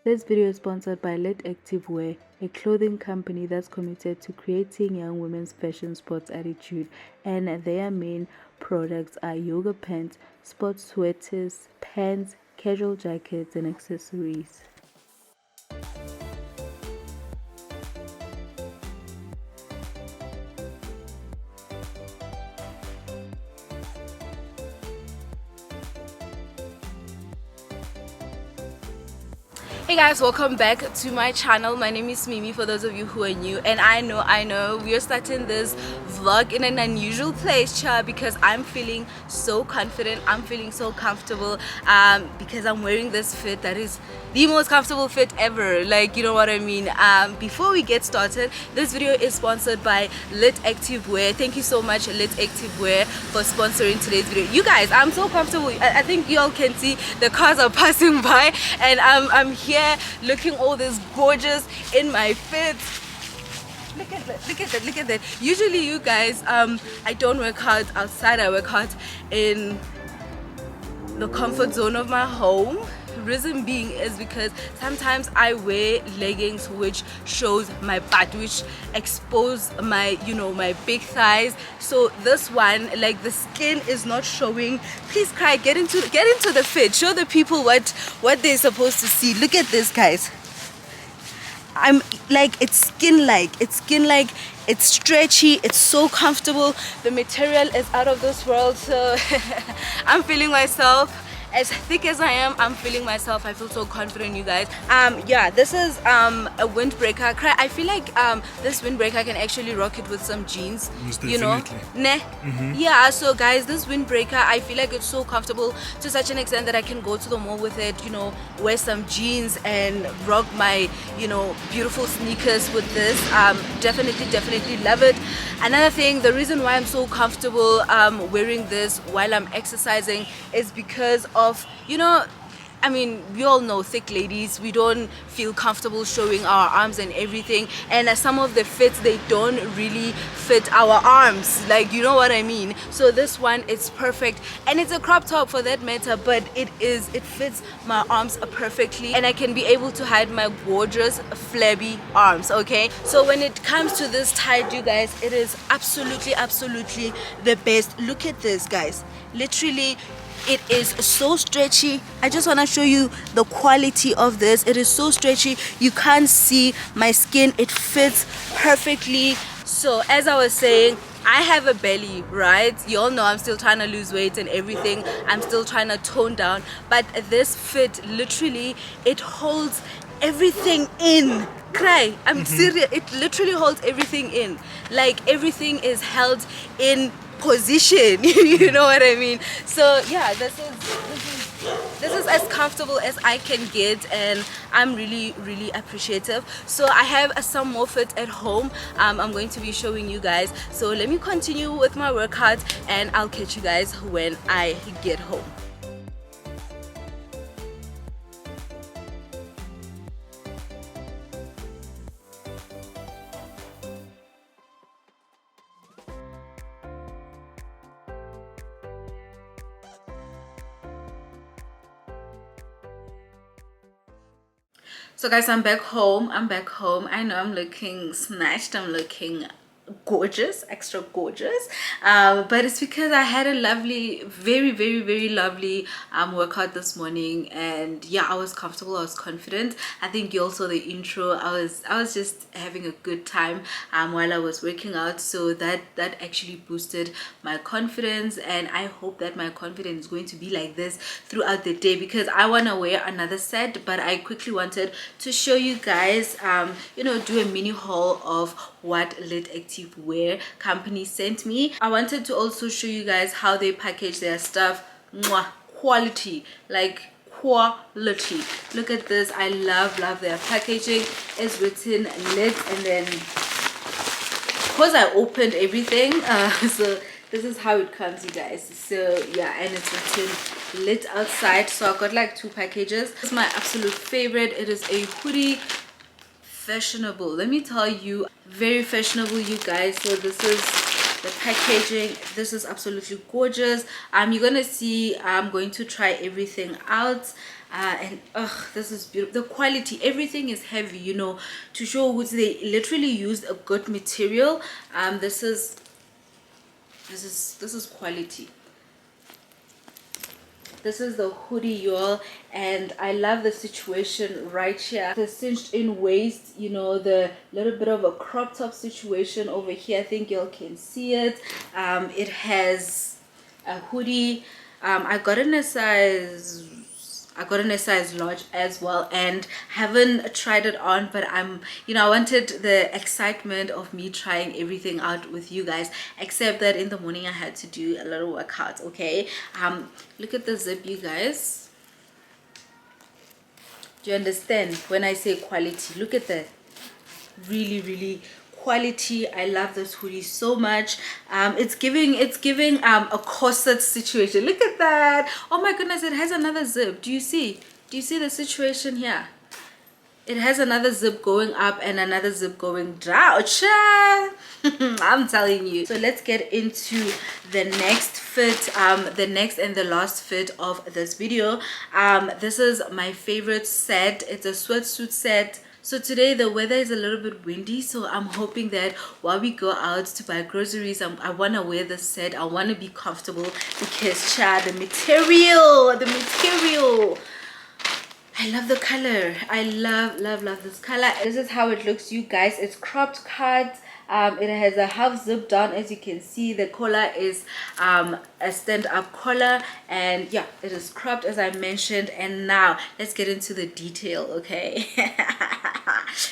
This video is sponsored by Lit Activewear, a clothing company that's committed to creating young women's fashion sports attitude, and their main products are yoga pants, sports sweaters, pants, casual jackets, and accessories. Hey guys, welcome back to my channel. My name is Mimi for those of you who are new, and I know we are starting this vlog in an unusual place, because I'm feeling so confident, I'm feeling so comfortable, because I'm wearing this fit that is the most comfortable fit ever, like, you know what I mean. Before we get started, this video is sponsored by Lit Activewear. Thank you so much, Lit Activewear, for sponsoring today's video. You guys, I'm so comfortable. I think you all can see the cars are passing by, and I'm here looking all this gorgeous in my fit. Look at that. Usually, you guys, I don't work out outside. I work out in the comfort zone of my home. Reason being is because sometimes I wear leggings which shows my butt, which expose my, my big thighs. So this one, like, the skin is not showing. Please, cry, get into the fit. Show the people what they're supposed to see. Look at this, guys. I'm like, it's skin-like, it's stretchy, it's so comfortable. The material is out of this world. So I'm feeling myself. As thick as I am, I'm feeling myself. I feel so confident, you guys. Yeah, this is a windbreaker. I feel like this windbreaker can actually rock it with some jeans. Most you know, yeah. So guys, this windbreaker, I feel like it's so comfortable to such an extent that I can go to the mall with it, wear some jeans and rock my beautiful sneakers with this. Definitely love it. Another thing, the reason why I'm so comfortable wearing this while I'm exercising is because of, I mean, we all know thick ladies, we don't feel comfortable showing our arms and everything, and some of the fits, they don't really fit our arms, like, you know what I mean. So this one is perfect, and it's a crop top for that matter, but it fits my arms perfectly, and I can be able to hide my gorgeous flabby arms. Okay, so when it comes to this tight, you guys, it is absolutely the best. Look at this, guys. Literally, it is so stretchy. I just want to show you the quality of this. It is so stretchy, you can't see my skin. It fits perfectly. So as I was saying, I have a belly, right? You all know I'm still trying to lose weight and everything. I'm still trying to tone down, but this fit, literally, it holds everything in. I'm serious. It literally holds everything in. Like, everything is held in position. You know what I mean? So yeah, this is as comfortable as I can get, and I'm really appreciative. So I have some more fit at home. I'm going to be showing you guys. So let me continue with my workout, and I'll catch you guys when I get home. So guys, I'm back home. I know I'm looking snatched, I'm looking gorgeous, extra gorgeous, but it's because I had a lovely, very lovely workout this morning, and yeah, I was comfortable, I was confident. I think you also the intro, I was just having a good time while I was working out, so that actually boosted my confidence, and I hope that my confidence is going to be like this throughout the day, because I want to wear another set, but I quickly wanted to show you guys, do a mini haul of what Lit Activewear company sent me. I wanted to also show you guys how they package their stuff. Mwah, quality, like quality. Look at this. I love their packaging. It's written Lit, and then because I opened everything, so this is how it comes, you guys. So yeah, and it's written Lit outside. So I got like 2 packages. This is my absolute favorite. It is a hoodie. Fashionable, let me tell you, very fashionable, you guys. So this is the packaging. This is absolutely gorgeous. You're gonna see I'm going to try everything out. And this is beautiful. The quality, everything is heavy, you know, to show which they literally used a good material. This is quality. This is the hoodie, y'all, and I love the situation right here. The cinched in waist, you know, the little bit of a crop top situation over here. I think y'all can see it. It has a hoodie. I got in a size large as well, and haven't tried it on, but I'm, you know, I wanted the excitement of me trying everything out with you guys, except that in the morning I had to do a little workout. Okay, look at the zip, you guys. Do you understand when I say quality? Look at that. Really quality. I love this hoodie so much. It's giving a corset situation. Look at that. Oh my goodness, it has another zip. Do you see the situation here? It has another zip going up and another zip going down. I'm telling you. So let's get into the next fit, the next and the last fit of this video. This is my favorite set. It's a sweatsuit set. So today the weather is a little bit windy, so I'm hoping that while we go out to buy groceries, I want to wear this set. I want to be comfortable because the material. I love the color. I love this color. This is how it looks, you guys. It's cropped cut. It has a half zip down, as you can see. The collar is a stand-up collar, and yeah, it is cropped as I mentioned. And now let's get into the detail. Okay.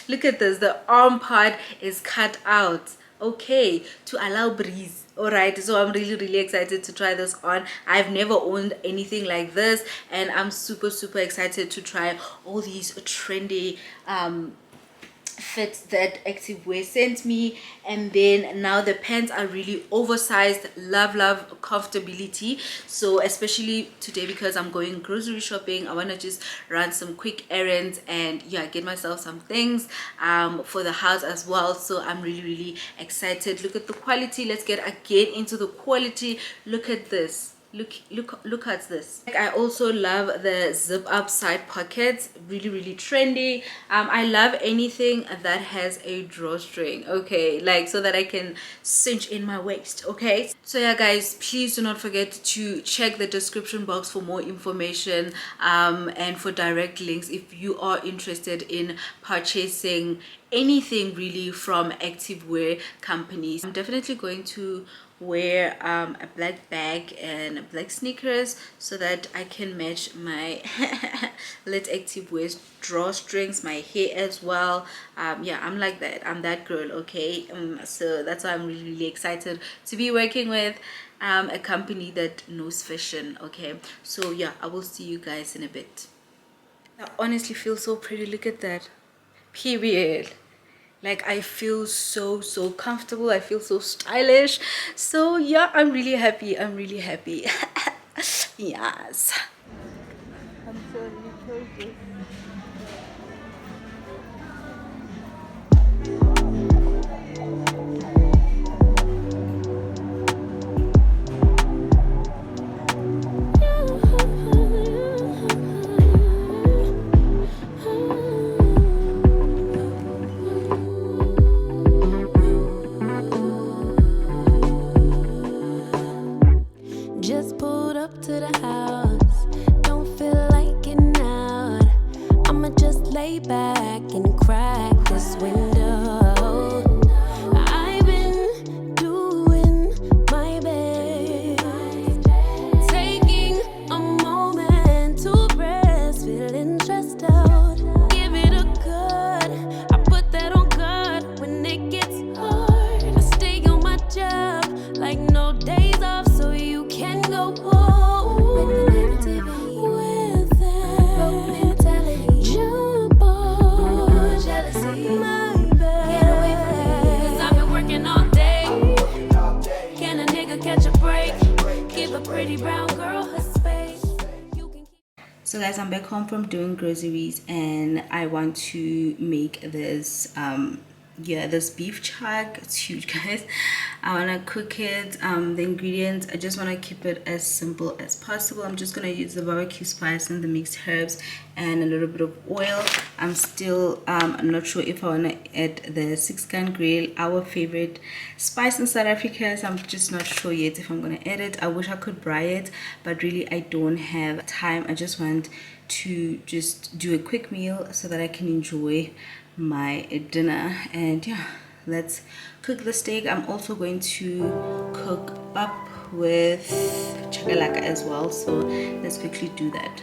Look at this. The arm part is cut out, okay, to allow breeze. All right, so I'm really excited to try this on. I've never owned anything like this, and I'm super excited to try all these trendy fits that Activewear sent me. And then now the pants are really oversized. Love comfortability. So especially today, because I'm going grocery shopping, I want to just run some quick errands and yeah, get myself some things for the house as well. So I'm really excited. Look at the quality. Let's get again into the quality. Look at this. Look at this. I also love the zip up side pockets. Really trendy. I love anything that has a drawstring, okay, like so that I can cinch in my waist. Okay, so yeah guys, please do not forget to check the description box for more information and for direct links if you are interested in purchasing anything really from Activewear companies. I'm definitely going to wear a black bag and black sneakers so that I can match my Let Activewear drawstrings, my hair as well. Yeah, I'm like that. I'm that girl, okay. So that's why I'm really excited to be working with a company that knows fashion. Okay, so yeah, I will see you guys in a bit. I honestly feel so pretty. Look at that. Period. Like I feel so comfortable. I feel so stylish. So yeah, I'm really happy. Yes. I'm so really Just pulled up to the house, don't feel like getting out. I'ma just lay back and crack this window. I've been doing my best, taking a moment to rest, feeling stressed out. Give it a good, I put that on God when it gets hard. I stay on my job like no days off, so you can go home with the negativity, with that broke mentality. Jump on jealousy, my bad. Get away from me, 'cause I've been working all day. Can a nigga catch a break? Give a pretty brown girl her space. You can keep. So guys, I'm back home from doing groceries and I want to make this yeah, this beef chuck, it's huge, guys. I want to cook it. The ingredients, I just want to keep it as simple as possible. I'm just going to use the barbecue spice and the mixed herbs and a little bit of oil. I'm still not sure if I want to add the 6-gun grill, our favorite spice in South Africa. So I'm just not sure yet if I'm going to add it. I wish I could fry it, but really I don't have time. I just want to just do a quick meal so that I can enjoy my dinner. And yeah, let's cook the steak. I'm also going to cook up with chakalaka as well, so let's quickly do that.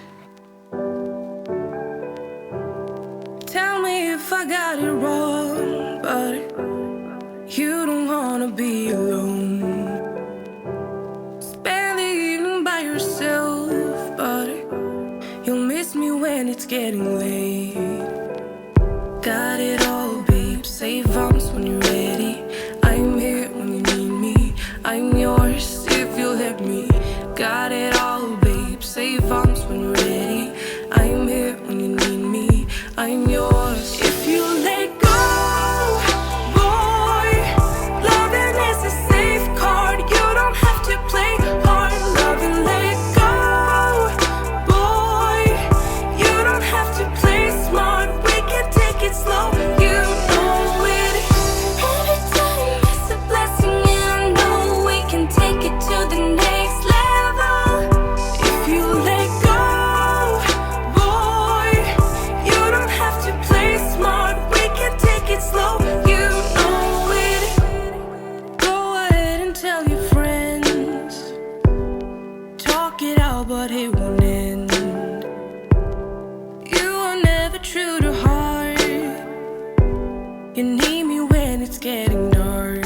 Tell me if I got it wrong, but you don't wanna be alone. Spend the evening by yourself, but you'll miss me when it's getting late. Got it all, babe, save arms when you're ready. I'm here when you need me, I'm yours if you'll let me. Got it all, babe, save arms when you're ready. I'm here when you need me, I'm yours if you let go. Boy, loving is a safe card. You don't have to play hard. Love and let go. Boy, you don't have to play smart. We can take it slow. You know it. Every time is a blessing, and I know we can take it to the next level. If you let go, boy, you don't have to play smart. We can take it slow. You know it. Go ahead and tell your friends. Talk it out, but it won't end. You are never true to heart. You need me when it's getting dark.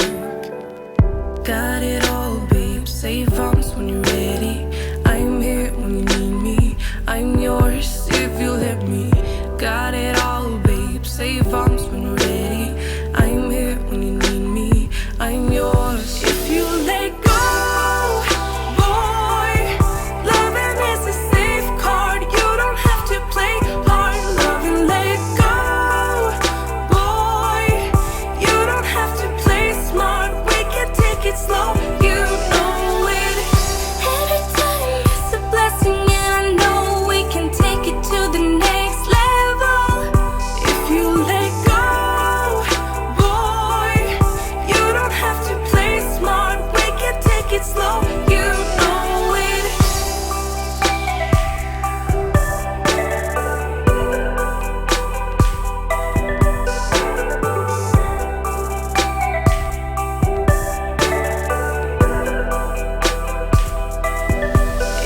Got it all, babe, save arms when you're ready. I'm here when you need me, I'm yours if you let me. Got it all, babe, save arms when you're ready. I'm here when you need me, I'm yours if you let go. Boy, loving is a safe card. You don't have to play hard. Love and let go. Boy, you don't have to play smart. We can take it slow. You know it. Every time is a blessing, and I know we can take it to the next level. If you let go, boy, you don't have to play smart. We can take it slow. You know it.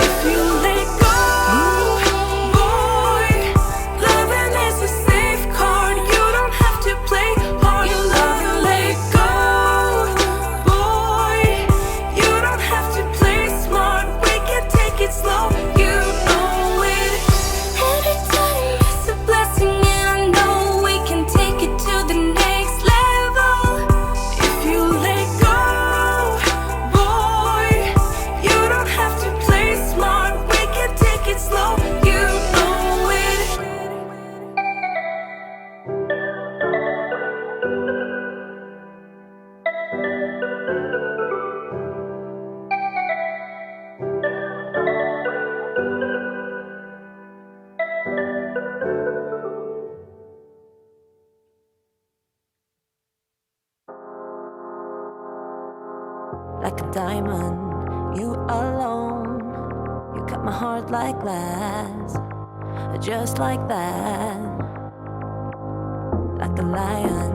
If you let go, boy, loving is a safe card. You don't have to play hard. You love and let go, boy. You don't have to play smart. We can take it slow. You know it. Every time is a blessing, and I know we can take it to the next level. If you let go, boy, you don't have to play smart. We can take it slow. You know it. Like a diamond, you alone. You cut my heart like glass, just like that. Like a lion,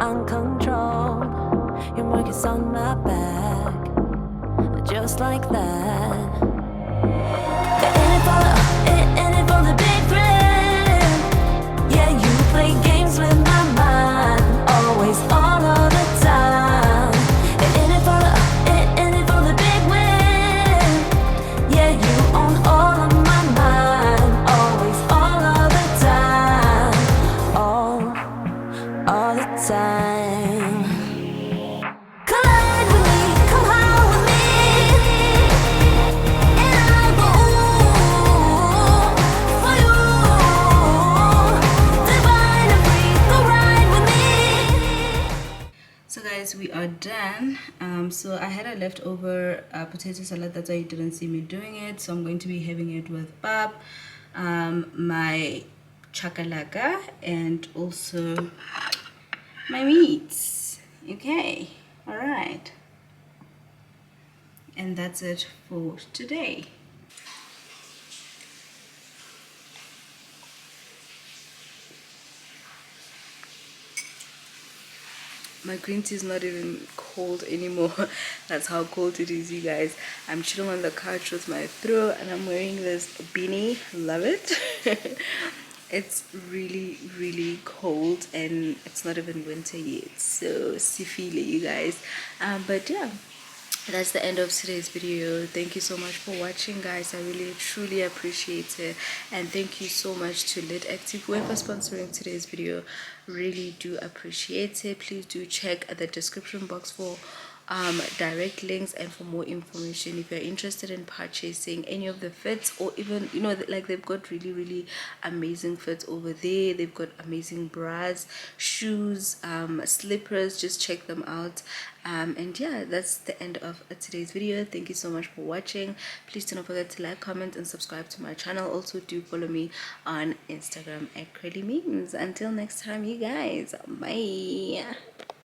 uncontrolled. Your mark is on my back, just like that. In it for the big thrill. Yeah, you play games with my mind, always, all of the time. In it for the big win. Yeah, you own all of my mind, always, all of the time, all the time. Collide with me, come high with me, and I go are done. So I had a leftover potato salad, that's why you didn't see me doing it. So I'm going to be having it with pap, my chakalaka, and also my meats. Okay, all right, and that's it for today. My green tea is not even cold anymore. That's how cold it is, you guys. I'm chilling on the couch with my throw, and I'm wearing this beanie. Love it. It's really, really cold, and it's not even winter yet. So, sifili, you guys. But yeah, that's the end of today's video. Thank you so much for watching, guys. I really truly appreciate it, and thank you so much to Lit Active for sponsoring today's video. Really do appreciate it. Please do check the description box for direct links and for more information if you're interested in purchasing any of the fits, or even, you know, like they've got really, really amazing fits over there. They've got amazing bras, shoes, slippers. Just check them out. And yeah, that's the end of today's video. Thank you so much for watching. Please do not forget to like, comment, and subscribe to my channel. Also do follow me on Instagram at Curly Memes. Until next time, you guys, bye.